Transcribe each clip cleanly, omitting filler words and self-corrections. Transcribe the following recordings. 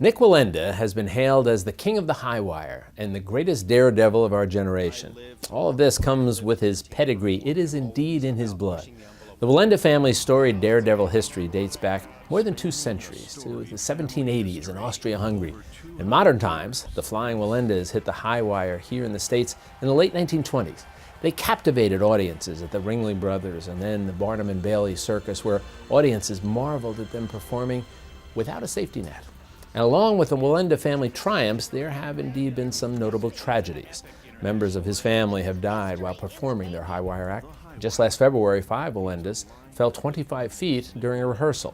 Nik Wallenda has been hailed as the king of the high wire and the greatest daredevil of our generation. All of this comes with his pedigree. It is indeed in his blood. The Wallenda family's storied daredevil history dates back more than 2 centuries to the 1780s in Austria-Hungary. In modern times, the Flying Wallendas hit the high wire here in the States in the late 1920s. They captivated audiences at the Ringling Brothers and then the Barnum and Bailey Circus, where audiences marveled at them performing without a safety net. And along with the Wallenda family triumphs, there have indeed been some notable tragedies. Members of his family have died while performing their high wire act. Just last February, 5 Wallendas fell 25 feet during a rehearsal.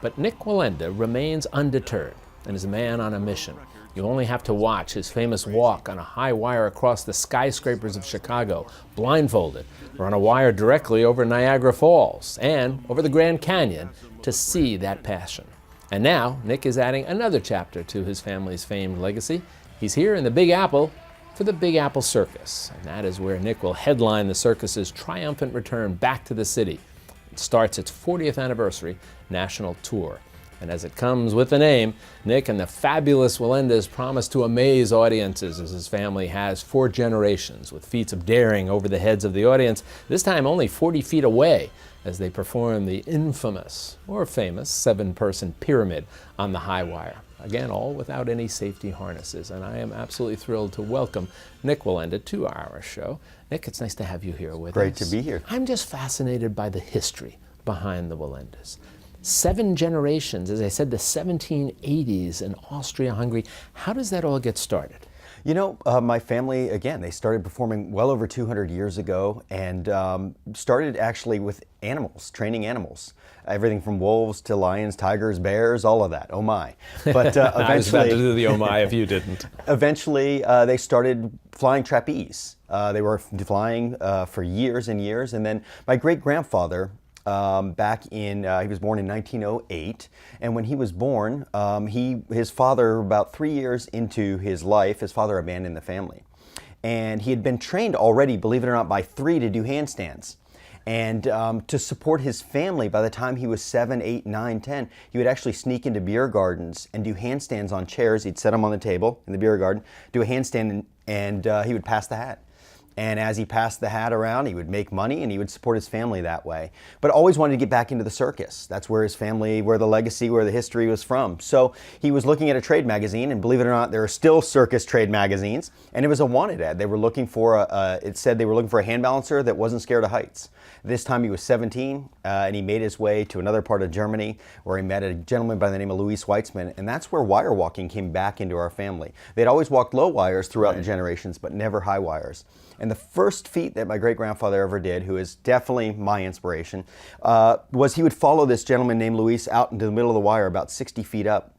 But Nik Wallenda remains undeterred and is a man on a mission. You only have to watch his famous walk on a high wire across the skyscrapers of Chicago, blindfolded, or on a wire directly over Niagara Falls and over the Grand Canyon to see that passion. And now, Nik is adding another chapter to his family's famed legacy. He's here in the Big Apple for the Big Apple Circus, and that is where Nik will headline the circus's triumphant return back to the city. It starts its 40th anniversary national tour. And as it comes with the name, Nik and the fabulous Wallendas promise to amaze audiences as his family has for generations, with feats of daring over the heads of the audience, this time only 40 feet away, as they perform the infamous, or famous, 7-person pyramid on the high wire. Again, all without any safety harnesses. And I am absolutely thrilled to welcome Nik Wallenda to our show. Nik, it's nice to have you here with us. Great to be here. I'm just fascinated by the history behind the Wallendas. 7 generations, as I said, the 1780s in Austria-Hungary. How does that all get started? You know, my family, again, they started performing well over 200 years ago and started actually with animals, training animals. Everything from wolves to lions, tigers, bears, all of that. Oh my. But eventually, I was about to do the oh my if you didn't. Eventually, they started flying trapeze. They were flying for years and years. And then my great-grandfather, back in, he was born in 1908, and when he was born, his father, about 3 years into his life, his father abandoned the family. And he had been trained already, believe it or not, by 3 to do handstands. And to support his family, by the time he was 7, 8, 9, 10, he would actually sneak into beer gardens and do handstands on chairs. He'd set them on the table in the beer garden, do a handstand, and he would pass the hat. And as he passed the hat around, he would make money and he would support his family that way. But always wanted to get back into the circus. That's where his family, where the legacy, where the history was from. So he was looking at a trade magazine, and believe it or not, there are still circus trade magazines. And it was a wanted ad. They were looking for it said they were looking for a hand balancer that wasn't scared of heights. This time he was 17, and he made his way to another part of Germany where he met a gentleman by the name of Louis Weitzman, and that's where wire walking came back into our family. They'd always walked low wires throughout the generations, but never high wires. And the first feat that my great-grandfather ever did, who is definitely my inspiration, was he would follow this gentleman named Luis out into the middle of the wire, about 60 feet up.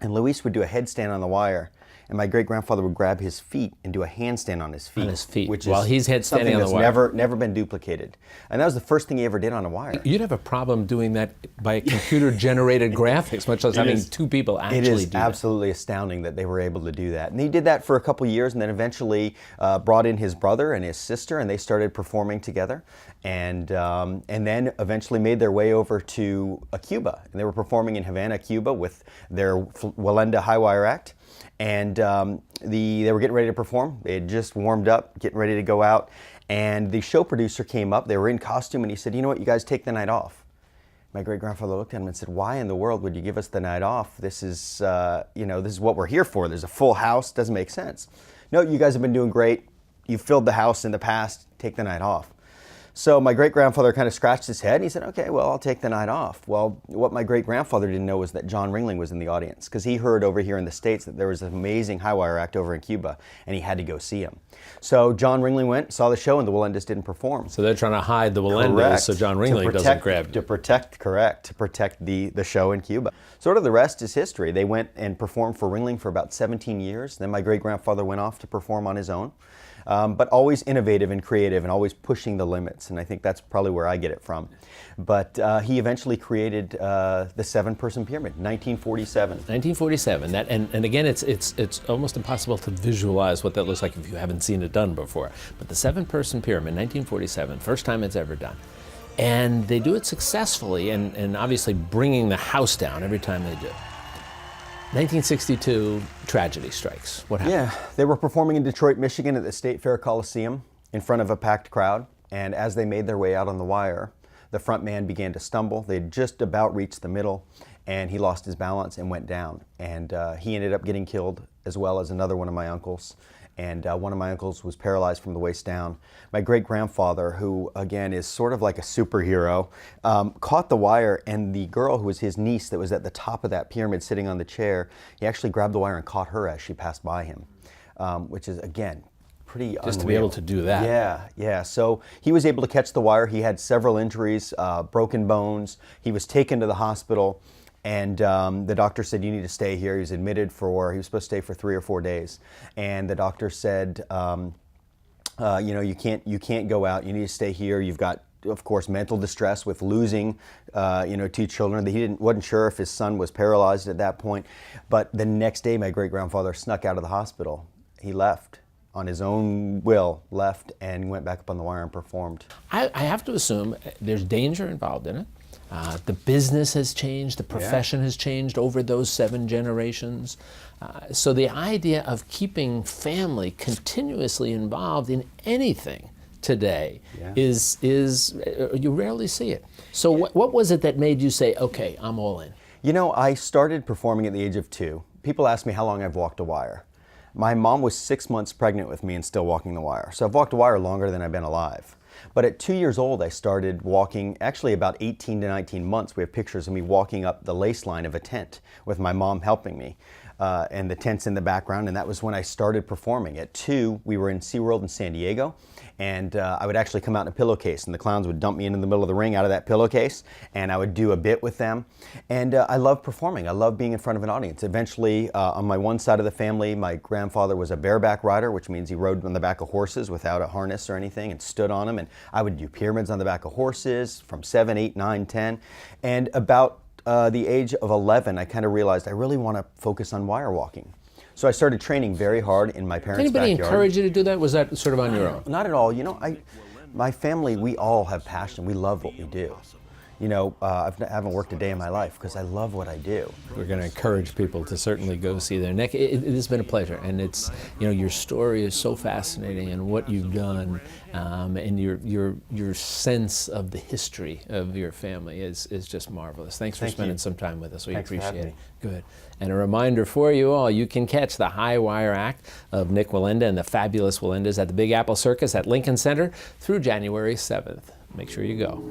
And Luis would do a headstand on the wire. And my great-grandfather would grab his feet and do a handstand on his feet. On his feet, which while he's headstanding on the wire. Something that's never been duplicated. And that was the first thing he ever did on a wire. You'd have a problem doing that by computer-generated graphics, much less having 2 people actually do that. It is absolutely astounding that they were able to do that. And he did that for a couple years, and then eventually brought in his brother and his sister, and they started performing together. And then eventually made their way over to Cuba. And they were performing in Havana, Cuba with their Wallenda High Wire Act. And they were getting ready to perform. They had just warmed up, getting ready to go out. And the show producer came up. They were in costume, and he said, "You know what, you guys take the night off." My great-grandfather looked at him and said, "Why in the world would you give us the night off? This is, this is what we're here for. There's a full house. Doesn't make sense." "No, you guys have been doing great. You've filled the house in the past. Take the night off." So my great-grandfather kind of scratched his head, and he said, "Okay, well, I'll take the night off." Well, what my great-grandfather didn't know was that John Ringling was in the audience, because he heard over here in the States that there was an amazing high wire act over in Cuba, and he had to go see him. So John Ringling went, saw the show, and the Wallendas didn't perform. So they're trying to hide the Wallendas. Correct. So John Ringling doesn't grab you. To protect the show in Cuba. Sort of the rest is history. They went and performed for Ringling for about 17 years. Then my great-grandfather went off to perform on his own. But always innovative and creative and always pushing the limits. And I think that's probably where I get it from. But he eventually created the 7-person pyramid, 1947. 1947. And again, it's almost impossible to visualize what that looks like if you haven't seen it done before. But the 7-person pyramid, 1947, first time it's ever done. And they do it successfully and obviously bringing the house down every time they do. 1962, tragedy strikes. What happened? Yeah, they were performing in Detroit, Michigan at the State Fair Coliseum in front of a packed crowd. And as they made their way out on the wire, the front man began to stumble. They'd just about reached the middle, and he lost his balance and went down. And he ended up getting killed, as well as another one of my uncles. And one of my uncles was paralyzed from the waist down. My great-grandfather, who again is sort of like a superhero, caught the wire, and the girl who was his niece that was at the top of that pyramid sitting on the chair, he actually grabbed the wire and caught her as she passed by him, which is, again, pretty unreal. Just to be able to do that. Yeah. So he was able to catch the wire. He had several injuries, broken bones. He was taken to the hospital. And the doctor said, you need to stay here. He was admitted he was supposed to stay for 3 or 4 days. And the doctor said, you can't go out. You need to stay here. You've got, of course, mental distress with losing, 2 children. He wasn't sure if his son was paralyzed at that point. But the next day, my great-grandfather snuck out of the hospital. He left on his own will, left and went back up on the wire and performed. I have to assume there's danger involved in it. The business has changed, the profession has changed over those 7 generations. So the idea of keeping family continuously involved in anything today is you rarely see it. So what was it that made you say, okay, I'm all in? I started performing at the age of 2. People ask me how long I've walked a wire. My mom was 6 months pregnant with me and still walking the wire. So I've walked a wire longer than I've been alive. But at 2 years old, I started walking, actually about 18 to 19 months. We have pictures of me walking up the lace line of a tent with my mom helping me. And the tent's in the background, and that was when I started performing. At 2, we were in SeaWorld in San Diego, and I would actually come out in a pillowcase, and the clowns would dump me into the middle of the ring out of that pillowcase, and I would do a bit with them. And I love performing. I love being in front of an audience. Eventually, on my one side of the family, my grandfather was a bareback rider, which means he rode on the back of horses without a harness or anything and stood on them, and I would do pyramids on the back of horses from 7, 8, 9, 10, and about the age of 11, I kind of realized I really want to focus on wire walking. So I started training very hard in my parents' backyard. Anybody encourage you to do that? Was that sort of on your own? Not at all. My family, we all have passion. We love what we do. I haven't worked a day in my life because I love what I do. We're going to encourage people to certainly go see their neck. It has been a pleasure, and it's your story is so fascinating, and what you've done, and your sense of the history of your family is just marvelous. Thanks for spending some time with us. We appreciate it. Good. And a reminder for you all: you can catch the High Wire Act of Nik Wallenda and the Fabulous Wallendas at the Big Apple Circus at Lincoln Center through January 7th. Make sure you go.